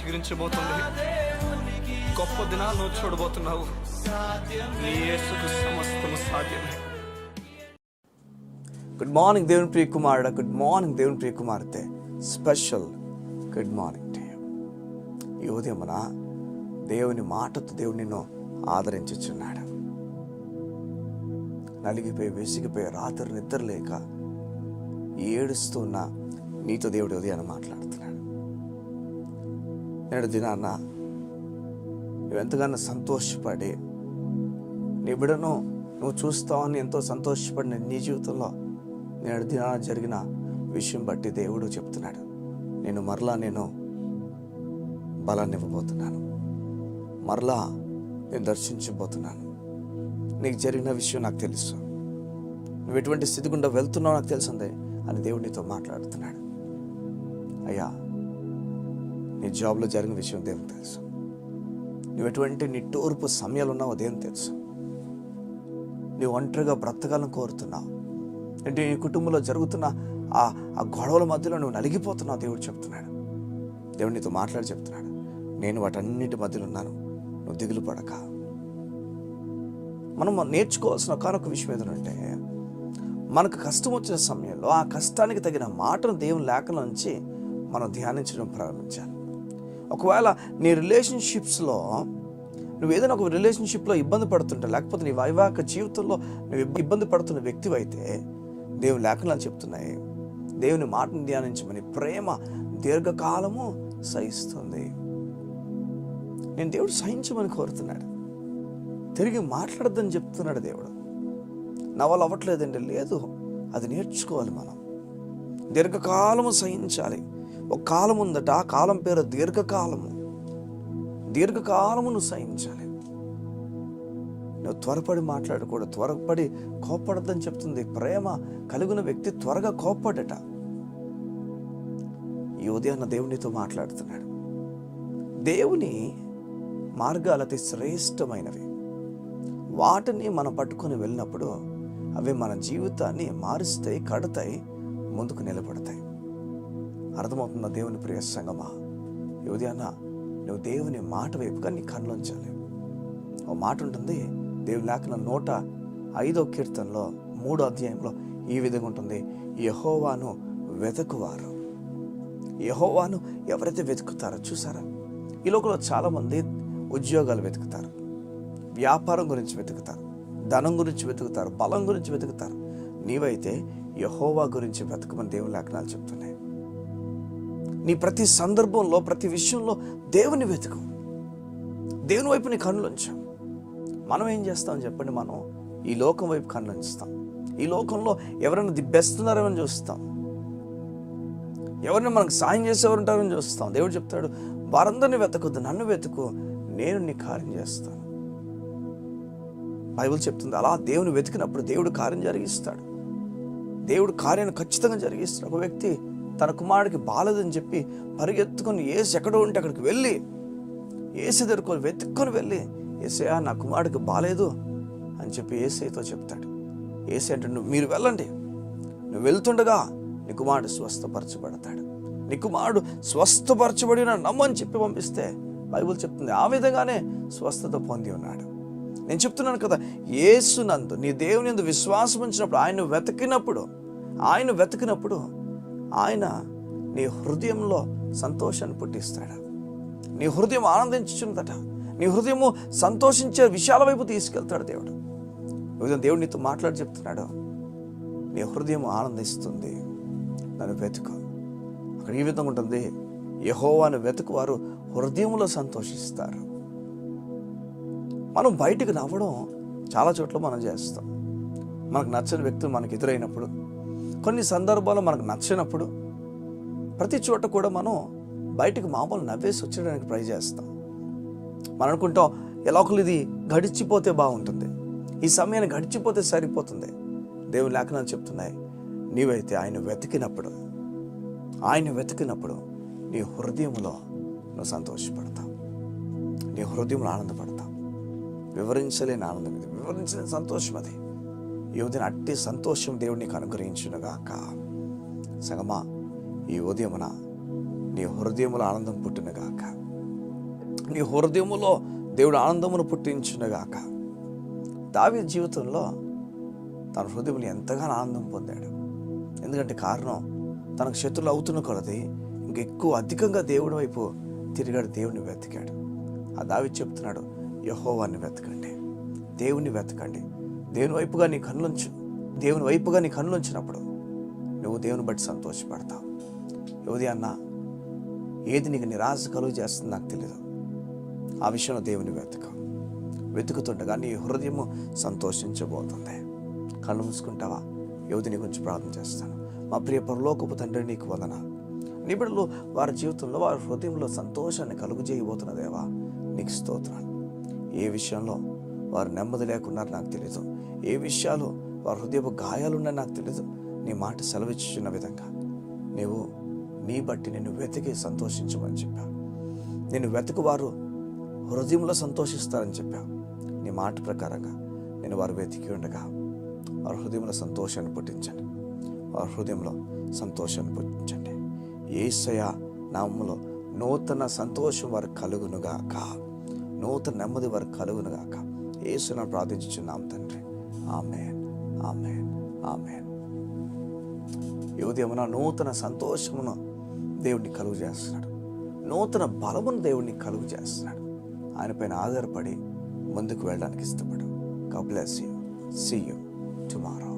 చిగురించబోతుంది. గొప్ప దినాలను చూడబోతున్నావు. నీ యేసుకు సమస్తము సాధ్యమే. గుడ్ మార్నింగ్ దేవుని ప్రియ కుమారుడా, గుడ్ మార్నింగ్ దేవుని ప్రియ కుమార్తె. Special good morning to you. ఈ ఉదయమున దేవుని మాటతో దేవుడు నిన్ను ఆదరించుచున్నాడు. నలిగిపోయి విసిగిపోయి రాత్రి నిద్ర లేక ఏడుస్తున్న నీతో దేవుడు ఉదయాన్ని మాట్లాడుతున్నాడు. నేడు దినాన్న నువ్వెంతగానో సంతోషపడి నీ బిడ్డను నువ్వు చూస్తావని ఎంతో సంతోషపడిన నీ జీవితంలో నేడు దినాన జరిగిన విషయం బట్టి దేవుడు చెప్తున్నాడు, నేను బలాన్ని ఇవ్వబోతున్నాను, మరలా నేను దర్శించబోతున్నాను. నీకు జరిగిన విషయం నాకు తెలుసు, నువ్వు ఎటువంటి స్థితి గుండా వెళ్తున్నావు నాకు తెలుసుంది అని దేవుడు నీతో మాట్లాడుతున్నాడు. అయ్యా, నీ జాబ్లో జరిగిన విషయం దేవునికి తెలుసు. నువ్వు ఎటువంటి నిట్టూర్పు సమయాలు ఉన్నావో దేవునికి తెలుసు. నువ్వు ఒంటరిగా బ్రతకాలను కోరుతున్నావు అంటే నీ కుటుంబంలో జరుగుతున్న ఆ గొడవల మధ్యలో నువ్వు నలిగిపోతున్నావు. దేవుడు చెప్తున్నాడు, దేవుడు నీతో మాట్లాడి చెప్తున్నాడు, నేను వాటన్నిటి మధ్యలో ఉన్నాను, నువ్వు దిగులు పడక. మనం నేర్చుకోవాల్సిన ఒకనొక విషయం ఏదంటే, మనకు కష్టం వచ్చిన సమయంలో ఆ కష్టానికి తగిన మాటను దేవుని లేఖనం నుంచి మనం ధ్యానించడం ప్రారంభించాలి. ఒకవేళ నీ రిలేషన్షిప్స్లో నువ్వు ఏదైనా ఒక రిలేషన్షిప్లో ఇబ్బంది పడుతుంటే, లేకపోతే నీ వైవాహిక జీవితంలో నువ్వు ఇబ్బంది పడుతున్న వ్యక్తివైతే దేవుని లేఖనాలు చెప్తున్నాయి, దేవుని మాటను ధ్యానించమని. ప్రేమ దీర్ఘకాలము సహిస్తుంది. నేను దేవుడు సహించమని కోరుతున్నాడు, తిరిగి మాట్లాడద్దని చెప్తున్నాడు దేవుడు. నా వల్ల అవ్వట్లేదండి, లేదు, అది నేర్చుకోవాలి మనం. దీర్ఘకాలము సహించాలి. ఒక కాలం ఉందట, ఆ కాలం పేరు దీర్ఘకాలము. దీర్ఘకాలమును సహించాలి. నువ్వు త్వరపడి మాట్లాడకూడదు, త్వరపడి కోప్పడద్దని చెప్తుంది. ప్రేమ కలిగిన వ్యక్తి త్వరగా కోప్పడట. ఈ ఉదయాన్న దేవునితో మాట్లాడుతున్నాడు. దేవుని మార్గాలు అతి శ్రేష్టమైనవి. వాటిని మనం పట్టుకొని వెళ్ళినప్పుడు అవి మన జీవితాన్ని మారుస్తాయి, కడతాయి, ముందుకు నిలబడతాయి. అర్థమవుతుందా దేవుని ప్రియ సంగమా? ఈ ఉదయాన్న నువ్వు దేవుని మాట వైపుగా నీ కన్నుంచాలి. ఓ మాట ఉంటుంది దేవుని లేఖనం 105వ కీర్తనలో 3వ అధ్యాయంలో ఈ విధంగా ఉంటుంది, యెహోవాను వెతుకువారు. యెహోవాను ఎవరైతే వెతుకుతారో చూసారా, ఈ లోకంలో చాలామంది ఉద్యోగాలు వెతుకుతారు, వ్యాపారం గురించి వెతుకుతారు, ధనం గురించి వెతుకుతారు, బలం గురించి వెతుకుతారు. నీవైతే యెహోవా గురించి వెతకమని దేవుని లేఖనాలు చెప్తున్నాయి. నీ ప్రతి సందర్భంలో ప్రతి విషయంలో దేవుని వెతుకు, దేవుని వైపు నీ కన్నులుంచాం. మనం ఏం చేస్తామని చెప్పండి, మనం ఈ లోకం వైపు కన్నులుంచుతాం. ఈ లోకంలో ఎవరైనా ది బెస్ట్ ఉన్నారని చూస్తాం, ఎవరిని మనకు సాయం చేసేవారు ఉంటారని చూస్తాం. దేవుడు చెప్తాడు, వారందరినీ వెతకొద్దు, నన్ను వెతుకు, నేను నీ కార్యం చేస్తాను. బైబిల్ చెప్తుంది, అలా దేవుని వెతికినప్పుడు దేవుడు కార్యం జరిగిస్తాడు. దేవుడు కార్యాన్ని ఖచ్చితంగా జరిగిస్తాడు. ఒక వ్యక్తి తన కుమారుడికి బాలేదని చెప్పి పరిగెత్తుకొని ఏసు ఎక్కడో ఉంటే అక్కడికి వెళ్ళి ఏసు దగ్గరకు వెతుక్కొని వెళ్ళి, ఏసయ్యా నా కుమారుడికి బాలేదు అని చెప్పి ఏసయ్యతో చెప్తాడు. ఏసయ్య అంటే, మీరు వెళ్ళండి, నువ్వు వెళ్తుండగా నీ కుమారుడు స్వస్థపరచబడతాడు, నీ కుమారుడు స్వస్థపరచబడిన నమ్మని చెప్పి పంపిస్తే బైబిల్ చెప్తుంది ఆ విధంగానే స్వస్థత పొంది ఉన్నాడు. నేను చెప్తున్నాను కదా, యేసునందు నీ దేవుని యందు విశ్వాసం ఉంచినప్పుడు, ఆయన వెతికినప్పుడు ఆయన నీ హృదయంలో సంతోషాన్ని పుట్టిస్తాడు. నీ హృదయం ఆనందించుచుందట, నీ హృదయము సంతోషించే విషయాల వైపు తీసుకెళ్తాడు దేవుడు. దేవుడు నీతో మాట్లాడి చెప్తున్నాడు, నీ హృదయం ఆనందిస్తుంది, నన్ను వెతుకు. అక్కడ ఈ విధంగా ఉంటుంది, యెహోవాను వెతుకువారు హృదయంలో సంతోషిస్తారు. మనం బయటికి నవ్వడం చాలా చోట్ల మనం చేస్తాం. మనకు నచ్చని వ్యక్తులు మనకు ఎదురైనప్పుడు, కొన్ని సందర్భాల్లో మనకు నచ్చినప్పుడు, ప్రతి చోట కూడా మనం బయటికి మామూలు నవ్వేసి వచ్చేయడానికి ట్రై చేస్తాం. మనం అనుకుంటాం, ఎలాగోలు ఇది గడిచిపోతే బాగుంటుంది, ఈ సమయాన్ని గడిచిపోతే సరిపోతుంది. దేవుని లేఖనాలు చెప్తున్నాయి, నీవైతే ఆయన వెతికినప్పుడు నీ హృదయంలో నువ్వు సంతోషపడతావు, నీ హృదయంలో ఆనందపడతావు. వివరించలేని ఆనందం ఇది, వివరించలేని సంతోషం అది. ఈ ఉదయం అట్టి సంతోషం దేవుడు నీకు అనుగ్రహించునుగాక. సంగమా, ఈ ఉదయమున నీ హృదయములో ఆనందం పుట్టునుగాక. నీ హృదయములో దేవుడు ఆనందమును పుట్టించునుగాక. దావీదు జీవితంలో తన హృదయంలో ఎంతగానో ఆనందం పొందాడు. ఎందుకంటే కారణం, తనకు శత్రులు అవుతున్న కొలది ఇంకెక్కువ అధికంగా దేవుడి వైపు తిరిగాడు, దేవుని వెతికాడు. ఆ దావీదు చెప్తున్నాడు, యెహోవాని వెతకండి, దేవుని వెతకండి. దేవుని వైపుగా నీ కన్నుంచు. దేవుని వైపుగా నీ కన్నుంచినప్పుడు నువ్వు దేవుని బట్టి సంతోషపడతావు. యువతి అన్న, ఏది నీకు నిరాశ కలుగు చేస్తుంది నాకు తెలియదు, ఆ విషయంలో దేవుని వెతుకుతుండగా నీ హృదయము సంతోషించబోతుంది. కళ్ళు మూసుకుంటావా? యువతి నీ గురించి ప్రార్థన చేస్తాను. మా ప్రియ పరలోకపు తండ్రి, నీకు వందనాలు. నీ బిడ్డలు వారి జీవితంలో, వారి హృదయంలో సంతోషాన్ని కలుగు చేయబోతున్న దేవా, నీకు స్తోత్రాలు. ఏ విషయంలో వారు నెమ్మది లేకున్నారు నాకు తెలియదు, ఏ విషయాలు వారి హృదయపు గాయాలున్నాయి నాకు తెలియదు. నీ మాట సెలవిచ్చుచున్న విధంగా నీవు నీ బట్టి నిన్ను వెతికి సంతోషించమని చెప్పావు. నిన్ను వెతుకు వారు హృదయంలో సంతోషిస్తారని చెప్పావు. నీ మాట ప్రకారంగా నేను వారు వెతికి ఉండగా వారి హృదయంలో సంతోషాన్ని పుట్టించండి. వారి హృదయంలో సంతోషాన్ని పుట్టించండి. యేసయ్య నామములో నూతన సంతోషం వారు కలుగునుగాక, నూతన నెమ్మది వారు కలుగునుగాక. యేసును ప్రార్థించుచున్నాం తండ్రి. ఆమేన్, ఆమేన్, ఆమేన్. ఈ ఉదయమున నూతన సంతోషమును దేవుడిని కలుగు చేస్తున్నాడు, నూతన బలమును దేవుడిని కలుగు చేస్తున్నాడు. ఆయన పైన ఆధారపడి ముందుకు వెళ్ళడానికి ఇష్టపడు. God bless you. See you tomorrow.